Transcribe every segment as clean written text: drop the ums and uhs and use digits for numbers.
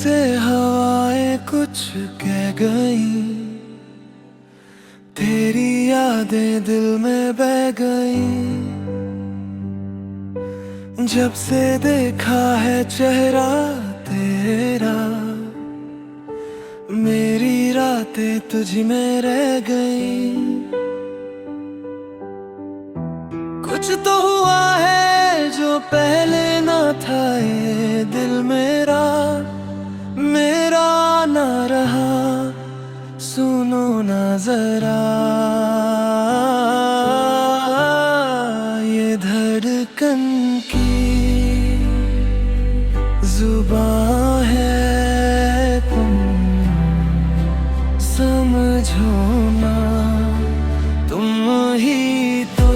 से हवाएं कुछ कह गई, तेरी यादें दिल में बह गई। जब से देखा है चेहरा तेरा, मेरी रातें तुझ में रह गई। कुछ तो हुआ है जो पहले ना था, ये दिल मेरा ना रहा। सुनो ना जरा, ये धड़कन की जुबान है, तुम समझो ना। तुम ही तो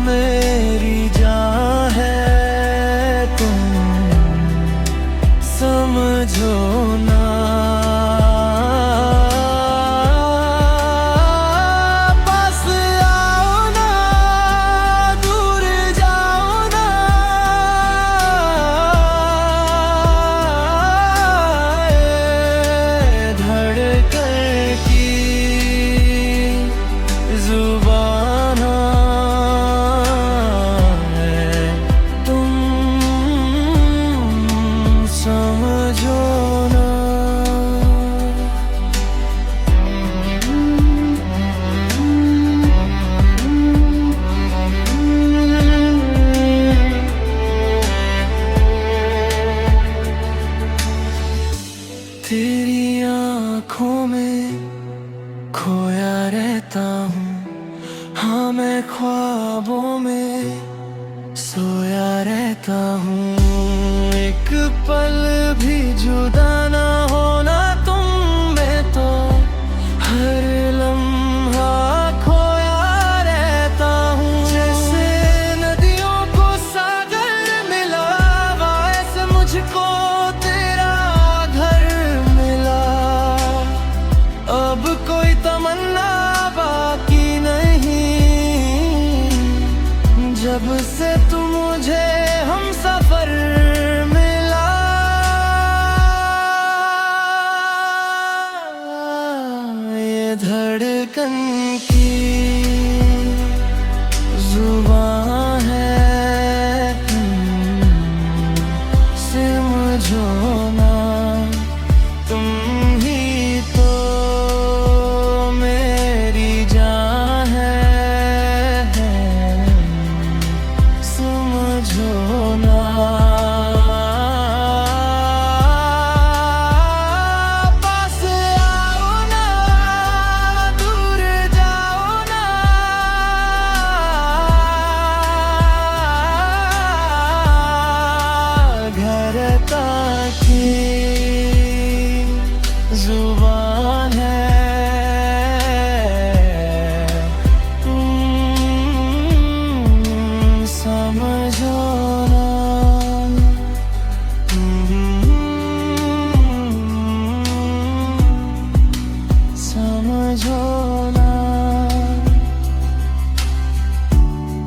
मेरी जान है, तुम समझो ना। पास आओ ना, दूर जाओ ना। धड़कन की जुबान है, तुम समझो ना। तेरी आँखों में खोया रहता हूँ, हाँ मैं ख्वाबों में सोया रहता हूँ। एक पल भी जुदा ना होना तुम में, तो हर लम्हा खोया रहता हूँ। जैसे नदियों को सागर मिला, वैसे मुझको तेरा घर मिला। अब कोई तमन्ना बाकी नहीं, जब से तू मुझे हम सफर मिला। ये धड़कन की जुबान है, तुम समझो ना। तुम ही तो मेरी जान है, समझो ना। पास आओ ना, दूर जाओ ना। घर की जुबान है, तुम समझो ना। समझो ना।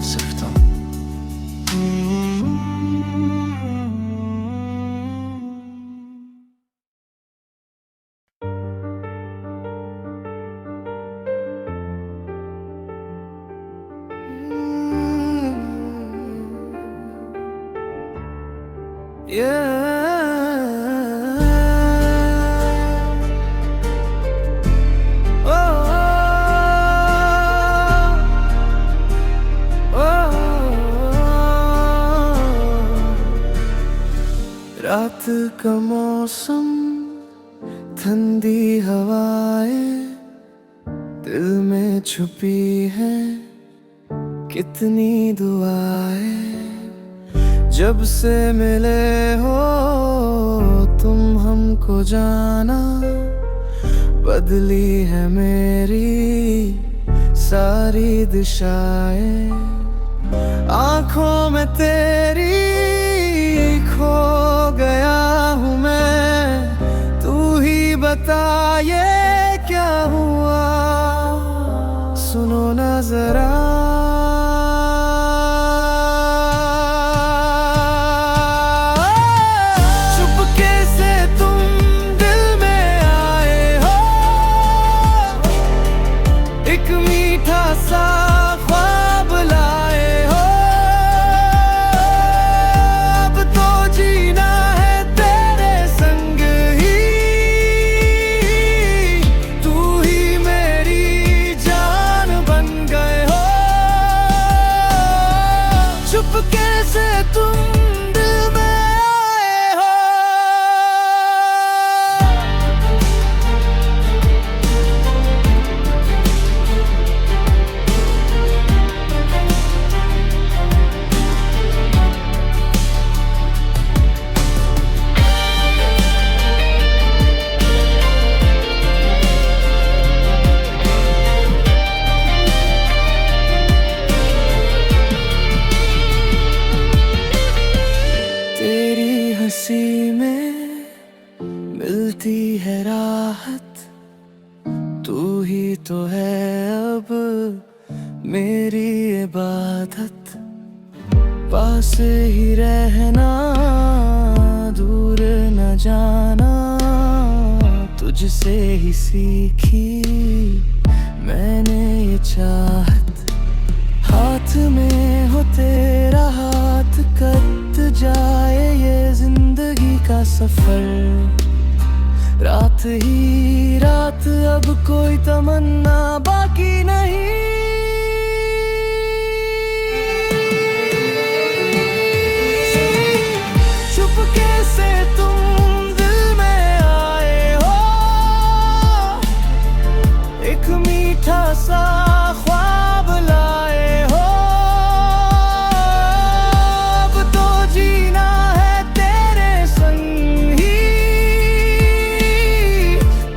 सिर्फ तुम। रात का मौसम, ठंडी हवाएं दिल में छुपी है, कितनी दुआएं। जब से मिले हो तुम हमको जाना, बदली है मेरी सारी दिशाएं। आँखों में तेरी खो गया हूँ मैं, तू ही बता ये क्या हुआ। सुनो ना जरा, चुपके है राहत, तू ही तो है अब मेरी इबादत। पास ही रहना, दूर न जाना, तुझसे ही सीखी मैंने ये चाहत। हाथ में हो तेरा हाथ, कट जाए ये जिंदगी का सफर। रात ही रात, अब कोई तमन्ना बाकी नहीं। चुपके से तुम दिल में आए हो, एक मीठा सा ख्वाब लाए हो। अब तो जीना है तेरे संग ही,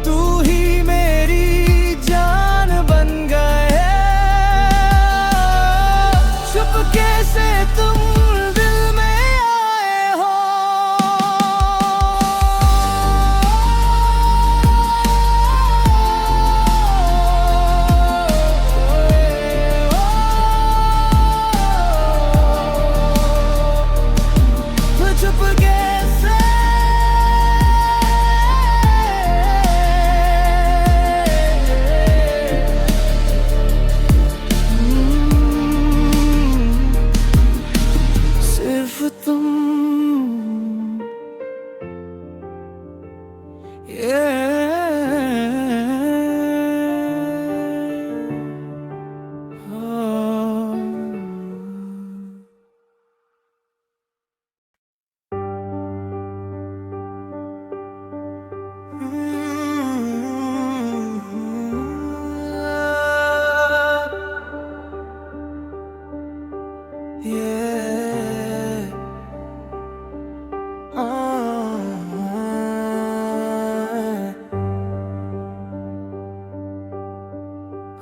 तू ही मेरी जान बन गए। चुपके से तुम दिल में आए हो। चुपके से सिर्फ तुम,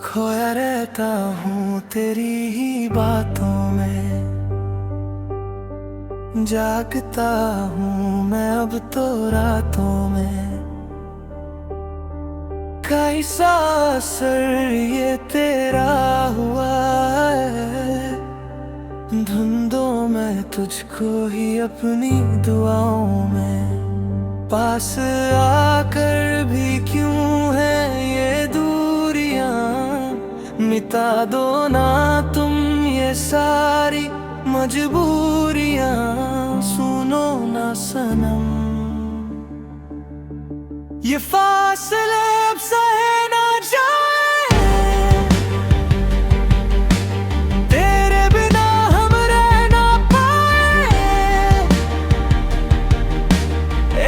खोया रहता हूँ तेरी ही बातों में, जागता हूँ मैं अब तो रातों में। कैसा असर ये तेरा हुआ है, ढूंढूं मैं तुझको ही अपनी दुआओं में। पास आकर भी क्यों है ये दूरियां, मिटा दो ना तुम ये सारी मजबूरियां। सुनो ना सनम, ये फासले अब सहे ना जाए, तेरे बिना हम रह ना पाए।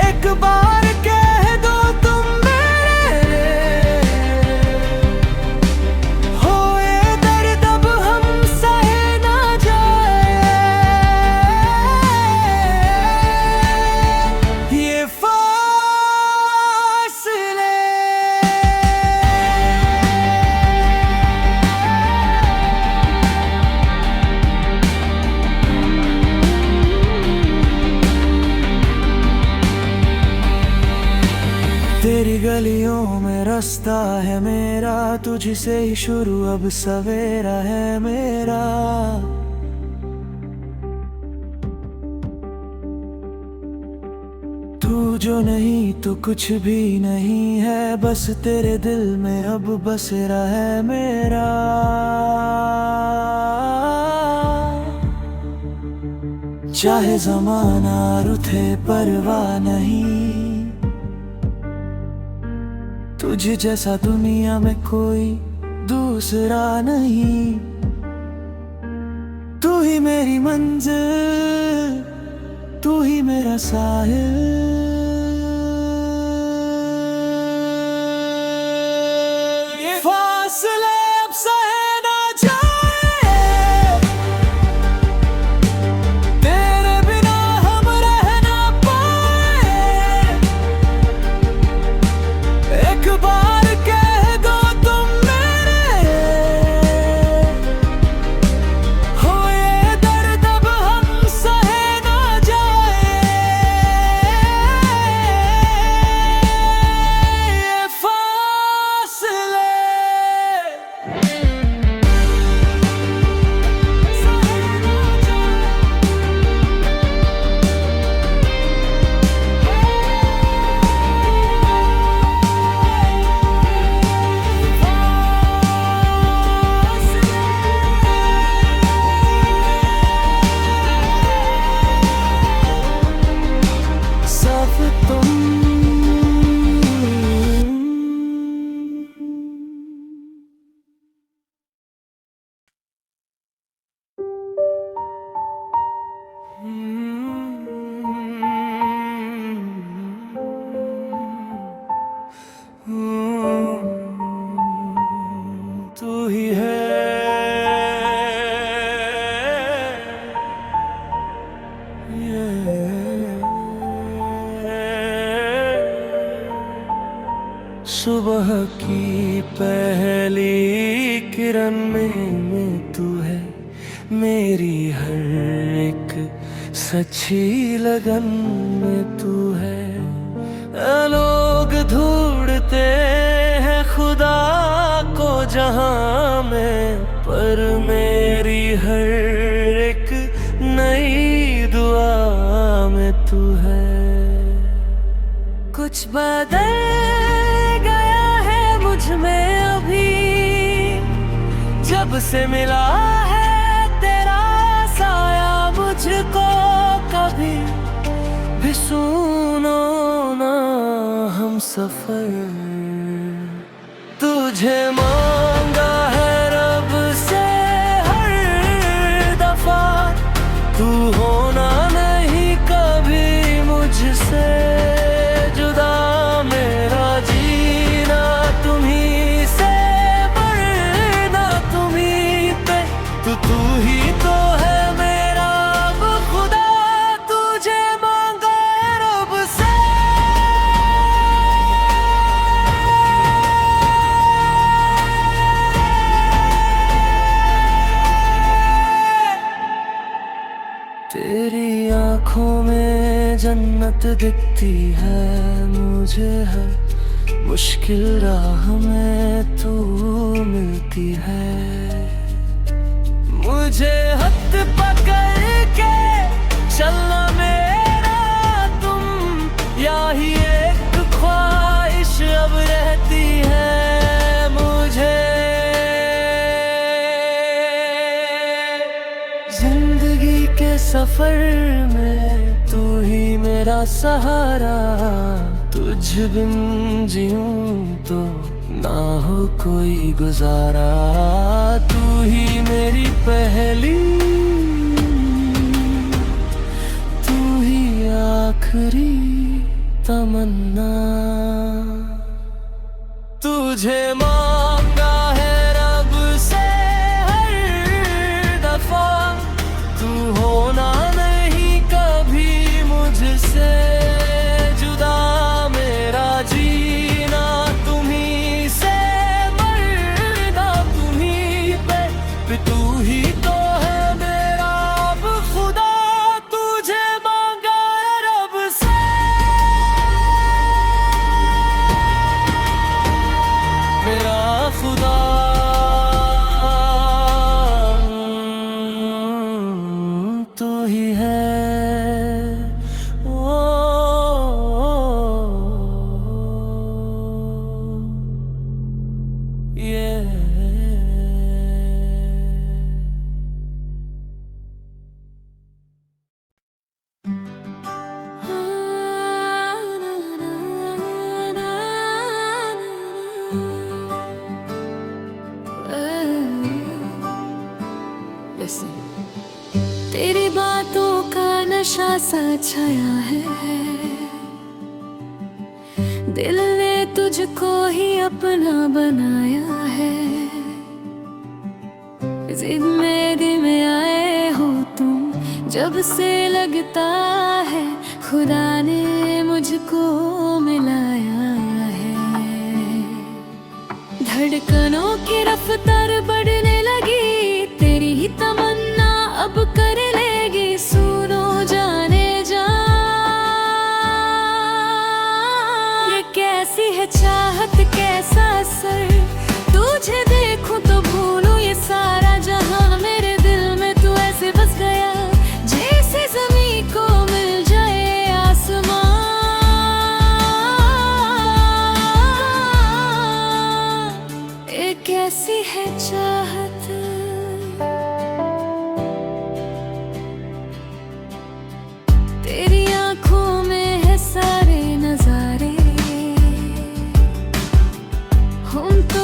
एक बार कह दो तुम मेरे, हो ये दर्द अब हम सहे ना जाए। ये तेरी गलियों में रास्ता है मेरा, तुझसे ही शुरू अब सवेरा है मेरा। तू जो नहीं तो कुछ भी नहीं है, बस तेरे दिल में अब बसेरा है मेरा। चाहे जमाना रुठे परवाह नहीं, तुझे जैसा दुनिया में कोई दूसरा नहीं। तू ही मेरी मंजिल, तू ही मेरा साहिल। ये फासले अब सहे ना जाए, तेरे बिना हम रह ना पाए। एक बार कह दो तुम मेरे, हो ये दर्द अब हम सहे ना जाए। तू ही है। सुबह की पहली किरण में तू है, मेरी हर एक सच्ची लगन में तू है। लोग ढूंढते हैं खुदा को जहां में, पर मेरी हर एक नई दुआ में तू है। कुछ बदल गया है मुझ में अभी, जब से मिला है तेरा साया मुझको। कभी भी सुनो ना हम सफर, तुझे मांगा है रब से हर दफा। तू होना नहीं कभी मुझसे जुदा, मेरा जीना तुम्ही से मरना तुम्ही पे। तू ही तो है मेरा अब खुदा, तुझे मांगा है रब से। तेरी आँखों में जन्नत दिखती है मुझे, हर मुश्किल राह में तू मिलती है। मुझे हाथ पकड़ के चलना मेरा तुम, यही एक ख्वाहिश अब रहती है मुझे। जिंदगी के सफर में तू ही मेरा सहारा, तुझ बिन जीऊं तो ना हो कोई गुजारा। तू ही मेरी पहली, तू ही आखिरी तमन्ना। तुझे मांगा है रब से हर दफा, तू होना नहीं कभी मुझसे जुदा। मेरा जीना तुम्ही से मरना तुम्ही पे। तू ही तो है मेरा अब खुदा, तुझे मांगा है रब से। मेरा खुदा तू ही है। तेरी बातों का नशा सा छाया है, दिल ने तुझको ही अपना बनाया है। जिंदगी में आए हो तुम, जब से लगता है खुदा ने मुझको मिलाया है। धड़कनों की रफ्तार बढ़ने लगी, तेरी ही तमन्ना अब कर लेगी। सुनो जाने जा, ये कैसी है चाहत कैसा असर। तुझे देखूं तो भूलूं ये सारा जहां, मेरे दिल में तू ऐसे बस गया जैसे ज़मीं को मिल जाए आसमां। ये कैसी है चाहत, तेरी आँखों में है सारे नजारे। हम तो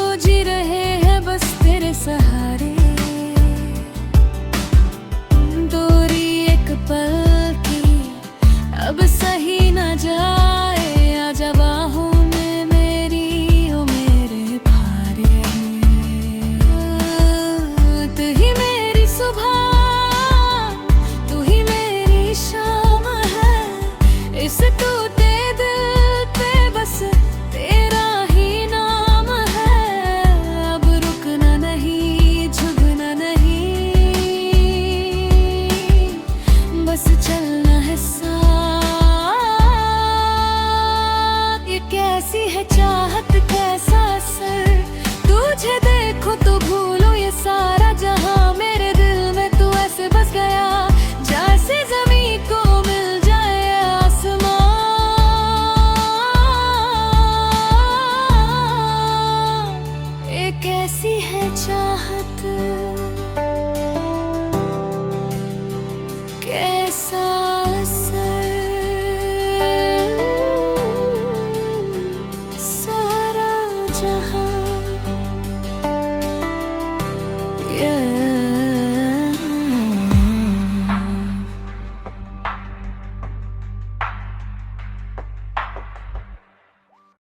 जहां